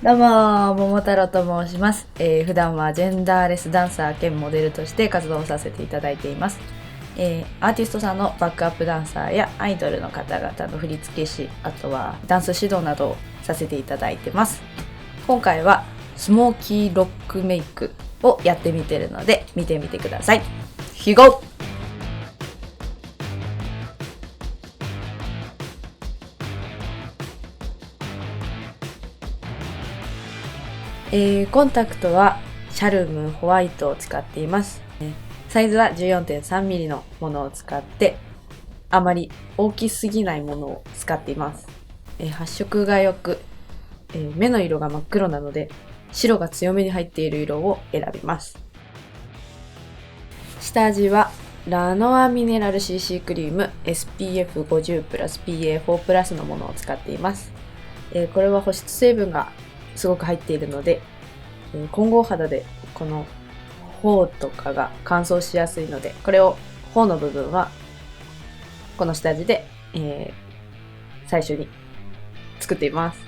どうも桃太郎と申します。普段はジェンダーレスダンサー兼モデルとして活動させていただいています。アーティストさんのバックアップダンサーやアイドルの方々の振付師、あとはダンス指導などをさせていただいてます。今回はスモーキーロックメイクをやってみてるので見てみてください。ヒゴコンタクトはシャルムホワイトを使っています。サイズは 14.3mm のものを使って、あまり大きすぎないものを使っています。発色が良く、目の色が真っ黒なので白が強めに入っている色を選びます。下地はラノアミネラル CC クリーム SPF50+PA4+ のものを使っています。これは保湿成分がすごく入っているので、混合肌でこの頬とかが乾燥しやすいので、これを頬の部分はこの下地で、最初に作っています。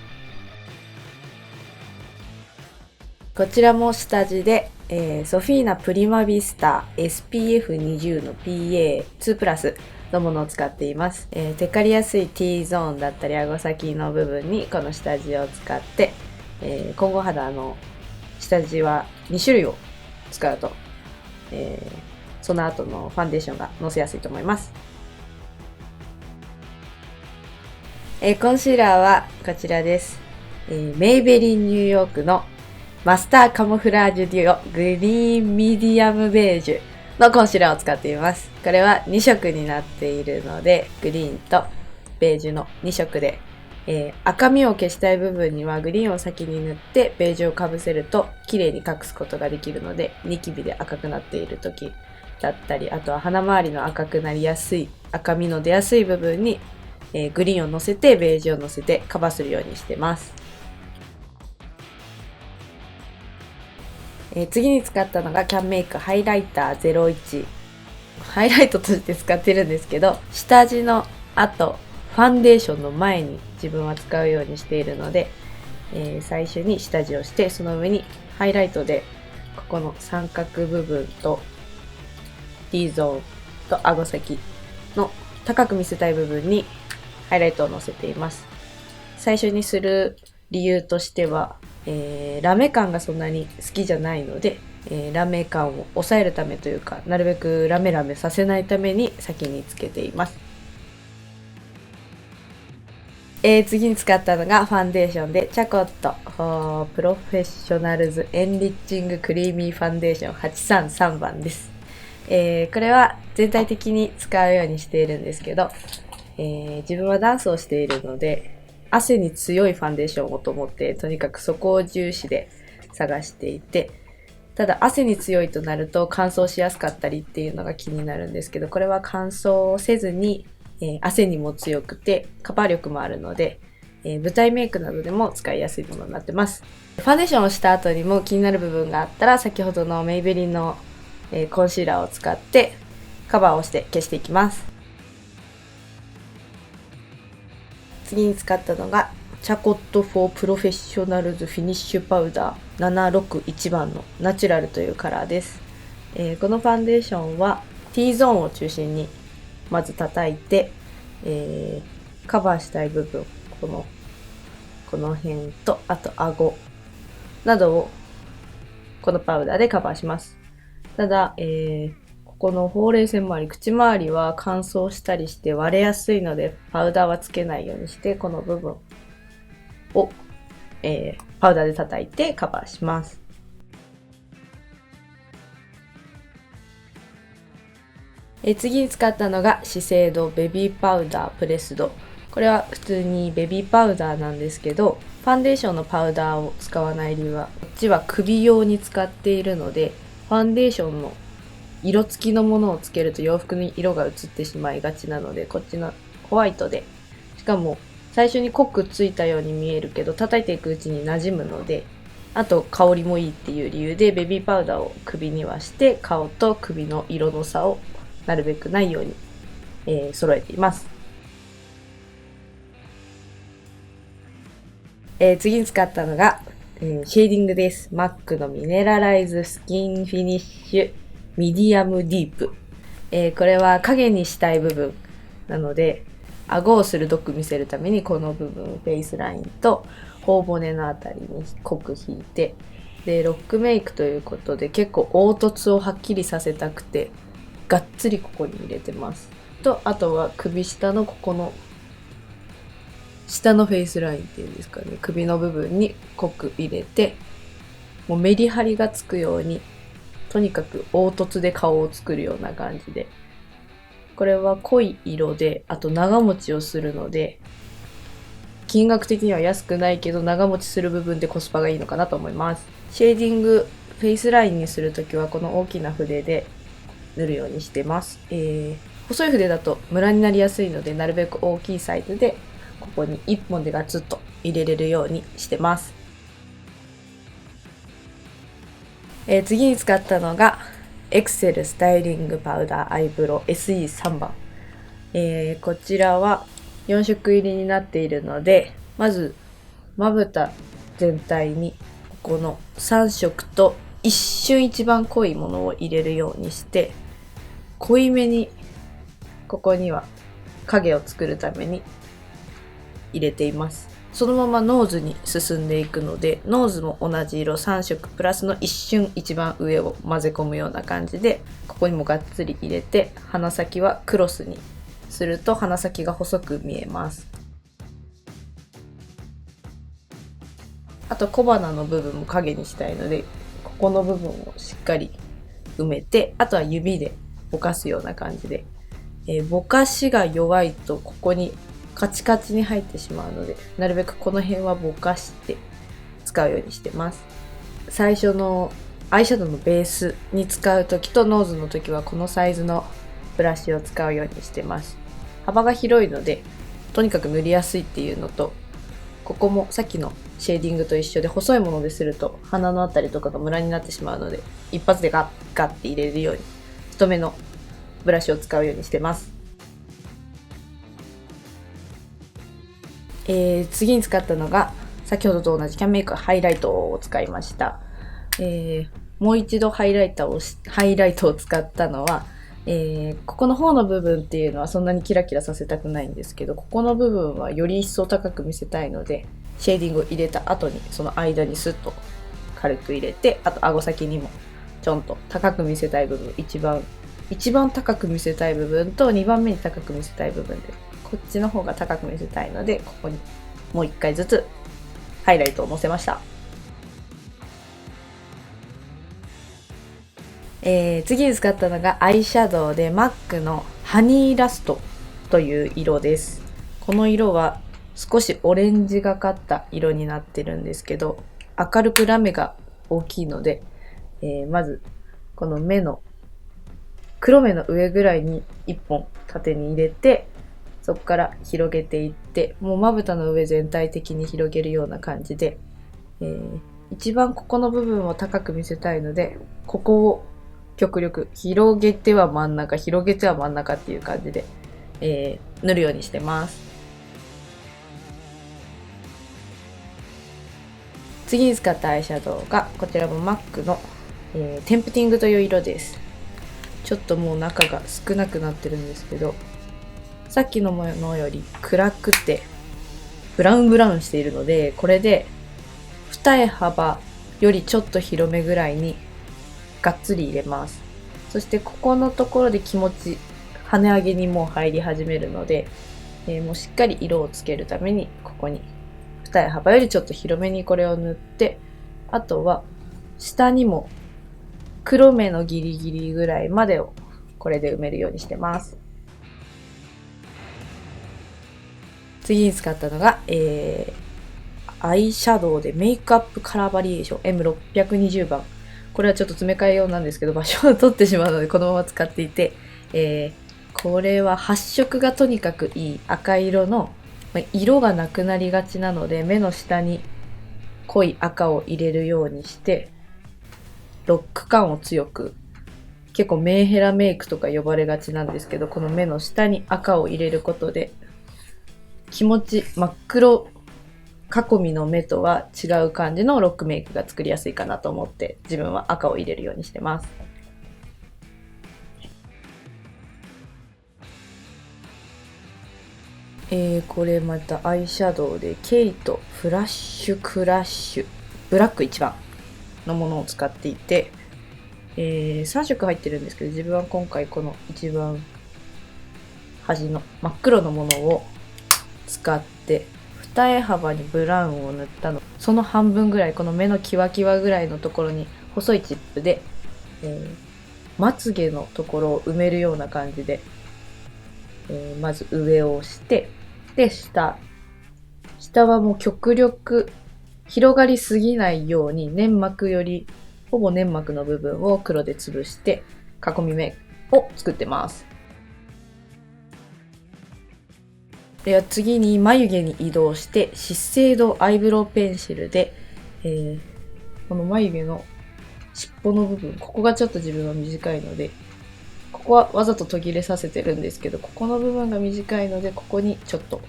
こちらも下地で、ソフィーナプリマビスタ SPF20 の PA2+ のものを使っています。テカりやすい T ゾーンだったり顎先の部分にこの下地を使って、混合肌の下地は2種類を使うと、その後のファンデーションがのせやすいと思います。コンシーラーはこちらです。メイベリンニューヨークのマスターカモフラージュデュオグリーンミディアムベージュのコンシーラーを使っています。これは2色になっているので、グリーンとベージュの2色で、赤みを消したい部分にはグリーンを先に塗ってベージュをかぶせると綺麗に隠すことができるので、ニキビで赤くなっている時だったり、あとは鼻周りの赤くなりやすい赤みの出やすい部分に、グリーンを乗せてベージュを乗せてカバーするようにしてます。次に使ったのがキャンメイクハイライター01。ハイライトとして使ってるんですけど、下地の後、ファンデーションの前に自分は使うようにしているので、最初に下地をして、その上にハイライトで、ここの三角部分と T ゾーンと顎先の高く見せたい部分にハイライトをのせています。最初にする理由としては、ラメ感がそんなに好きじゃないので、ラメ感を抑えるためというか、なるべくラメラメさせないために先につけています。次に使ったのがファンデーションでチャコットプロフェッショナルズエンリッチングクリーミーファンデーション833番です。これは全体的に使うようにしているんですけど、自分はダンスをしているので、汗に強いファンデーションをと思って、とにかくそこを重視で探していて、ただ汗に強いとなると乾燥しやすかったりっていうのが気になるんですけど、これは乾燥せずに、汗にも強くてカバー力もあるので、舞台メイクなどでも使いやすいものになってます。ファンデーションをした後にも気になる部分があったら、先ほどのメイベリンの、コンシーラーを使ってカバーをして消していきます。次に使ったのがチャコットフォープロフェッショナルズフィニッシュパウダー761番のナチュラルというカラーです。このファンデーションは T ゾーンを中心にまず叩いて、カバーしたい部分、この辺と、あと顎などをこのパウダーでカバーします。ただ、このほうれい線周り、口周りは乾燥したりして割れやすいので、パウダーはつけないようにして、この部分を、パウダーで叩いてカバーします。次に使ったのが資生堂ベビーパウダープレスド。これは普通にベビーパウダーなんですけど、ファンデーションのパウダーを使わない理由は、こっちは首用に使っているので、ファンデーションの色付きのものをつけると洋服に色が移ってしまいがちなので、こっちのホワイトで、しかも最初に濃くついたように見えるけど、叩いていくうちに馴染むので、あと香りもいいっていう理由でベビーパウダーを首にはして、顔と首の色の差をなるべくないように、揃えています。次に使ったのがシェーディングです。MAC のミネラライズスキンフィニッシュミディアムディープ。これは影にしたい部分なので、顎を鋭く見せるためにこの部分、フェイスラインと頬骨のあたりに濃く引いて、で、ロックメイクということで結構凹凸をはっきりさせたくて、がっつりここに入れてます。と、あとは首下のここの下のフェイスラインっていうんですかね、首の部分に濃く入れて、もうメリハリがつくように、とにかく凹凸で顔を作るような感じで。これは濃い色で、あと長持ちをするので、金額的には安くないけど長持ちする部分でコスパがいいのかなと思います。シェーディング、フェイスラインにするときはこの大きな筆で塗るようにしてます。細い筆だとムラになりやすいので、なるべく大きいサイズでここに1本でガツッと入れれるようにしてます。次に使ったのがエクセルスタイリングパウダーアイブロウ SE3 番。こちらは4色入りになっているので、まずまぶた全体にこの3色と一瞬一番濃いものを入れるようにして、濃いめにここには影を作るために入れています。そのままノーズに進んでいくので、ノーズも同じ色3色プラスの一瞬一番上を混ぜ込むような感じで、ここにもがっつり入れて、鼻先はクロスにすると鼻先が細く見えます。あと小鼻の部分も影にしたいので、ここの部分をしっかり埋めて、あとは指でぼかすような感じで、ぼかしが弱いとここにカチカチに入ってしまうので、なるべくこの辺はぼかして使うようにしてます。最初のアイシャドウのベースに使うときとノーズのときはこのサイズのブラシを使うようにしてます。幅が広いので、とにかく塗りやすいっていうのと、ここもさっきのシェーディングと一緒で細いものですると鼻のあたりとかがムラになってしまうので、一発でガッガッて入れるように太めのブラシを使うようにしてます。次に使ったのが先ほどと同じキャンメイクハイライトを使いました。もう一度ハイライトを使ったのは、ここの方の部分っていうのはそんなにキラキラさせたくないんですけど、ここの部分はより一層高く見せたいので、シェーディングを入れた後にその間にスッと軽く入れて、あと顎先にもちょんと高く見せたい部分、一番高く見せたい部分と2番目に高く見せたい部分で、こっちの方が高く見せたいので、ここにもう一回ずつハイライトをのせました。次に使ったのがアイシャドウで MAC のハニーラストという色です。この色は少しオレンジがかった色になってるんですけど、明るくラメが大きいので、まずこの黒目の上ぐらいに1本縦に入れて、そこから広げていって、もうまぶたの上全体的に広げるような感じで、一番ここの部分を高く見せたいので、ここを極力広げては真ん中っていう感じで、塗るようにしてます。次に使ったアイシャドウがこちらも MAC の、テンプティングという色です。ちょっともう中が少なくなってるんですけど、さっきのものより暗くてブラウンしているので、これで二重幅よりちょっと広めぐらいにがっつり入れます。そしてここのところで気持ち跳ね上げにもう入り始めるので、もうしっかり色をつけるためにここに二重幅よりちょっと広めにこれを塗って、あとは下にも黒目のギリギリぐらいまでをこれで埋めるようにしてます。次に使ったのが、アイシャドウでメイクアップカラーバリエーション M620 番。これはちょっと詰め替え用なんですけど、場所を取ってしまうのでこのまま使っていて、これは発色がとにかくいい赤色の、色がなくなりがちなので目の下に濃い赤を入れるようにして、ロック感を強く、結構メンヘラメイクとか呼ばれがちなんですけど、この目の下に赤を入れることで気持ち真っ黒囲みの目とは違う感じのロックメイクが作りやすいかなと思って自分は赤を入れるようにしてます。これまたアイシャドウでケイトフラッシュクラッシュブラック1番のものを使っていて、3色入ってるんですけど、自分は今回この一番端の真っ黒のものを使って二重幅にブラウンを塗ったの。その半分ぐらい、この目のキワキワぐらいのところに細いチップで、まつげのところを埋めるような感じで、まず上を押して、で、下はもう極力広がりすぎないように粘膜よりほぼ粘膜の部分を黒で潰して囲み目を作ってます。では次に眉毛に移動して資生堂アイブロウペンシルで、この眉毛の尻尾の部分、ここがちょっと自分は短いので、ここはわざと途切れさせてるんですけど、ここの部分が短いのでここにちょっと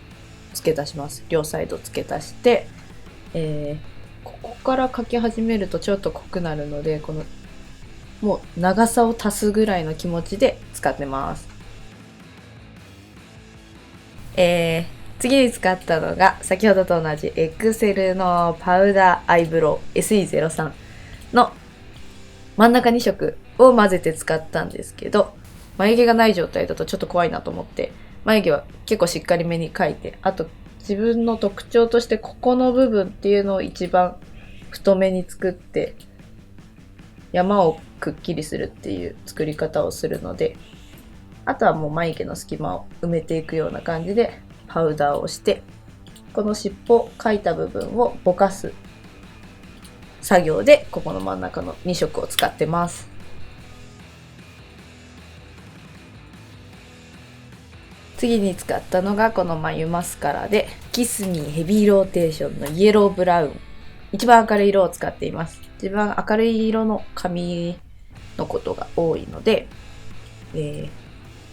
付け足します。両サイド付け足して、ここから描き始めるとちょっと濃くなるので、このもう長さを足すぐらいの気持ちで使ってます。次に使ったのが先ほどと同じエクセルのパウダーアイブロウ SE03 の真ん中2色を混ぜて使ったんですけど、眉毛がない状態だとちょっと怖いなと思って眉毛は結構しっかりめに描いて、あと自分の特徴としてここの部分っていうのを一番太めに作って山をくっきりするっていう作り方をするので、あとはもう眉毛の隙間を埋めていくような感じでパウダーをして、この尻尾描いた部分をぼかす作業でここの真ん中の2色を使ってます。次に使ったのがこの眉マスカラでキスミーヘビーローテーションのイエローブラウン、一番明るい色を使っています。自分は明るい色の髪のことが多いので、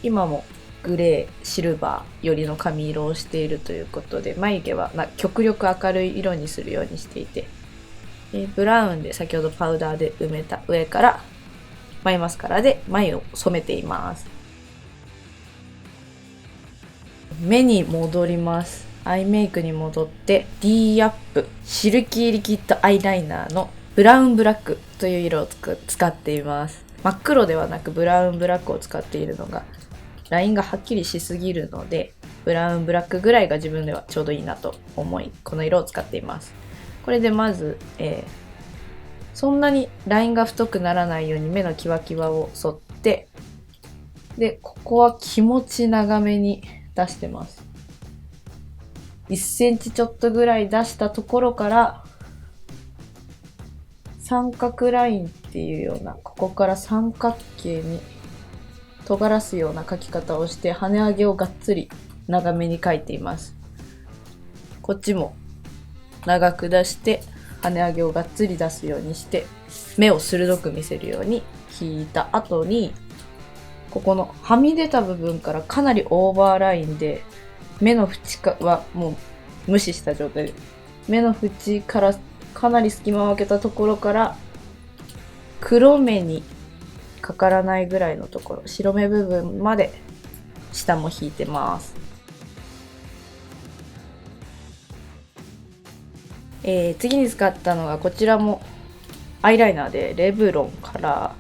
今もグレー、シルバーよりの髪色をしているということで、眉毛は極力明るい色にするようにしていて、ブラウンで先ほどパウダーで埋めた上から眉マスカラで眉を染めています。目に戻ります。アイメイクに戻って D アップシルキーリキッドアイライナーのブラウンブラックという色を使っています。真っ黒ではなくブラウンブラックを使っているのがラインがはっきりしすぎるので、ブラウンブラックぐらいが自分ではちょうどいいなと思い、この色を使っています。これでまず、そんなにラインが太くならないように目のキワキワを沿って、でここは気持ち長めに出してます。1センチちょっとぐらい出したところから三角ラインっていうような、ここから三角形に尖らすような描き方をして、跳ね上げをがっつり長めに描いています。こっちも長く出して跳ね上げをがっつり出すようにして、目を鋭く見せるように引いた後に、ここのはみ出た部分からかなりオーバーラインで、目の縁はもう無視した状態で、目の縁からかなり隙間を空けたところから黒目にかからないぐらいのところ、白目部分まで下も引いてます。次に使ったのがこちらもアイライナーでレブロンから、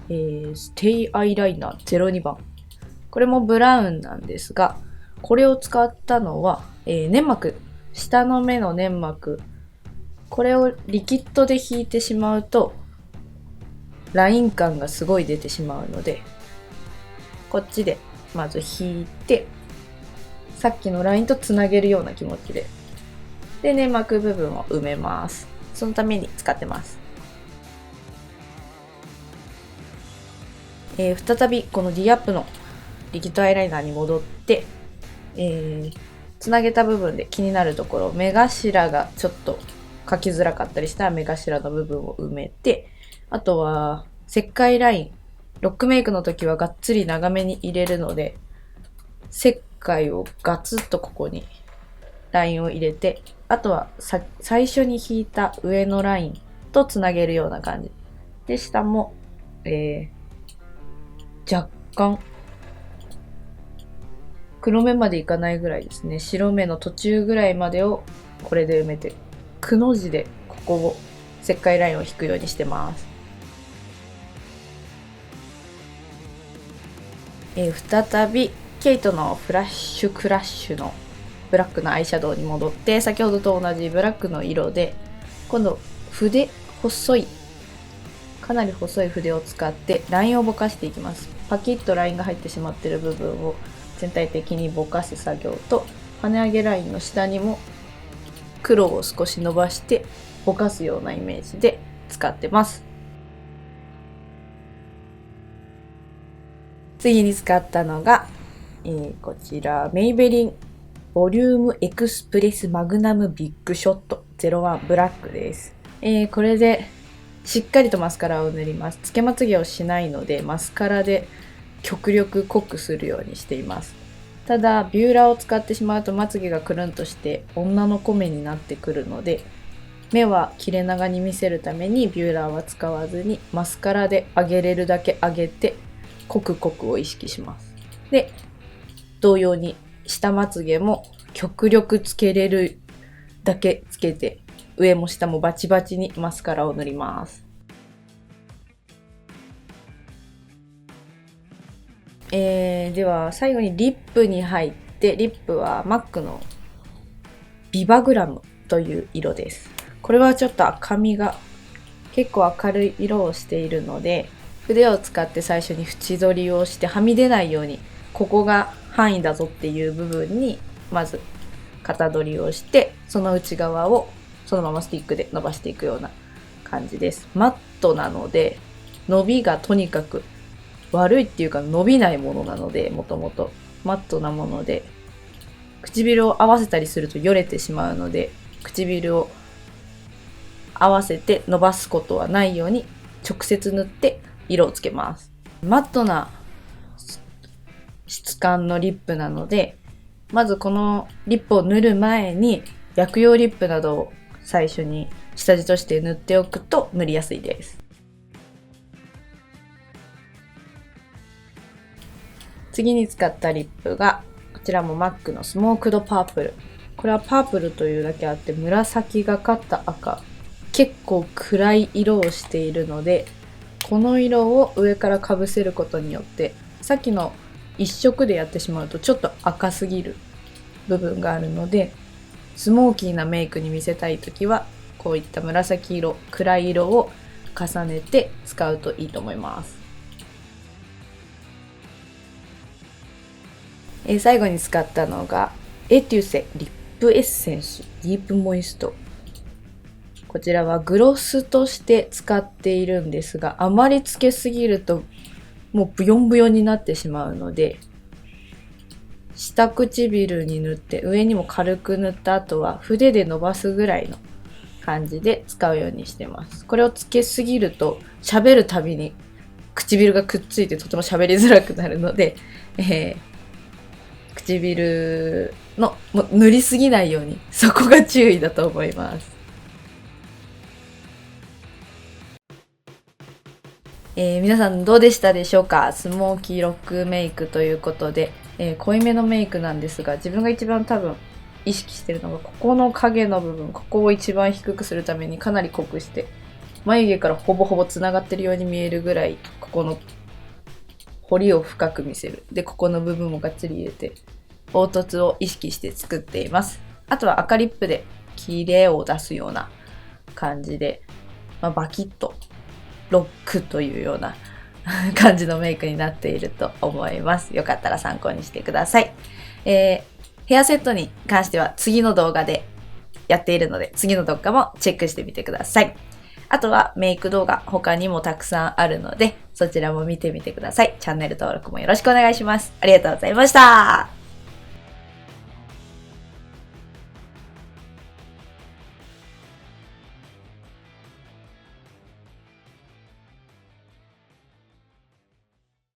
ステイアイライナー02番。これもブラウンなんですが、これを使ったのは、粘膜、下の目の粘膜、これをリキッドで引いてしまうとライン感がすごい出てしまうので、こっちでまず引いて、さっきのラインとつなげるような気持ちで、で粘膜部分を埋めます。そのために使ってます。再びこの D アップのリキッドアイライナーに戻って、つなげた部分で気になるところ、目頭がちょっと描きづらかったりしたら目頭の部分を埋めて、あとは石灰ライン、ロックメイクの時はがっつり長めに入れるので、石灰をガツッとここにラインを入れて、あとは最初に引いた上のラインとつなげるような感じ。で、下も、若干、黒目までいかないぐらいですね。白目の途中ぐらいまでをこれで埋めて、くの字でここを石灰ラインを引くようにしてます。再びケイトのフラッシュクラッシュのブラックのアイシャドウに戻って、先ほどと同じブラックの色で今度かなり細い筆を使ってラインをぼかしていきます。パキッとラインが入ってしまっている部分を全体的にぼかす作業と、跳ね上げラインの下にも黒を少し伸ばしてぼかすようなイメージで使ってます。次に使ったのが、こちらメイベリンボリュームエクスプレスマグナムビッグショット01ブラックです。これでしっかりとマスカラを塗ります。つけまつげをしないのでマスカラで極力濃くするようにしています。ただビューラーを使ってしまうとまつげがくるんとして女の子目になってくるので、目は切れ長に見せるためにビューラーは使わずにマスカラで上げれるだけ上げて濃く濃くを意識します。で、同様に下まつげも極力つけれるだけつけて、上も下もバチバチにマスカラを塗ります。では最後にリップに入って、リップは MAC のビバグラムという色です。これはちょっと赤みが結構明るい色をしているので、筆を使って最初に縁取りをしてはみ出ないように、ここが範囲だぞっていう部分にまず型取りをして、その内側をそのままスティックで伸ばしていくような感じです。マットなので伸びがとにかく悪いっていうか伸びないものなので、もともとマットなもので唇を合わせたりするとよれてしまうので、唇を合わせて伸ばすことはないように直接塗って色をつけます。マットな質感のリップなので、まずこのリップを塗る前に薬用リップなどを最初に下地として塗っておくと塗りやすいです。次に使ったリップがこちらも MAC のスモークドパープル。これはパープルというだけあって紫がかった赤、結構暗い色をしているので、この色を上からかぶせることによって、さっきの一色でやってしまうとちょっと赤すぎる部分があるので、スモーキーなメイクに見せたいときはこういった紫色、暗い色を重ねて使うといいと思います。最後に使ったのがエテュセリップエッセンスディープモイスト。こちらはグロスとして使っているんですが、あまりつけすぎるともうブヨンブヨンになってしまうので、下唇に塗って上にも軽く塗った後は筆で伸ばすぐらいの感じで使うようにしてます。これをつけすぎると喋るたびに唇がくっついてとても喋りづらくなるので、唇の塗りすぎないように、そこが注意だと思います。皆さんどうでしたでしょうか。スモーキーロックメイクということで、濃いめのメイクなんですが、自分が一番多分意識してるのがここの影の部分、ここを一番低くするためにかなり濃くして、眉毛からほぼほぼつながってるように見えるぐらい、ここの彫りを深く見せる。で、ここの部分もがっつり入れて凹凸を意識して作っています。あとは赤リップでキレを出すような感じで、バキッとロックというような感じのメイクになっていると思います。よかったら参考にしてください。ヘアセットに関しては次の動画でやっているので、次の動画もチェックしてみてください。あとはメイク動画他にもたくさんあるので、そちらも見てみてください。チャンネル登録もよろしくお願いします。ありがとうございました。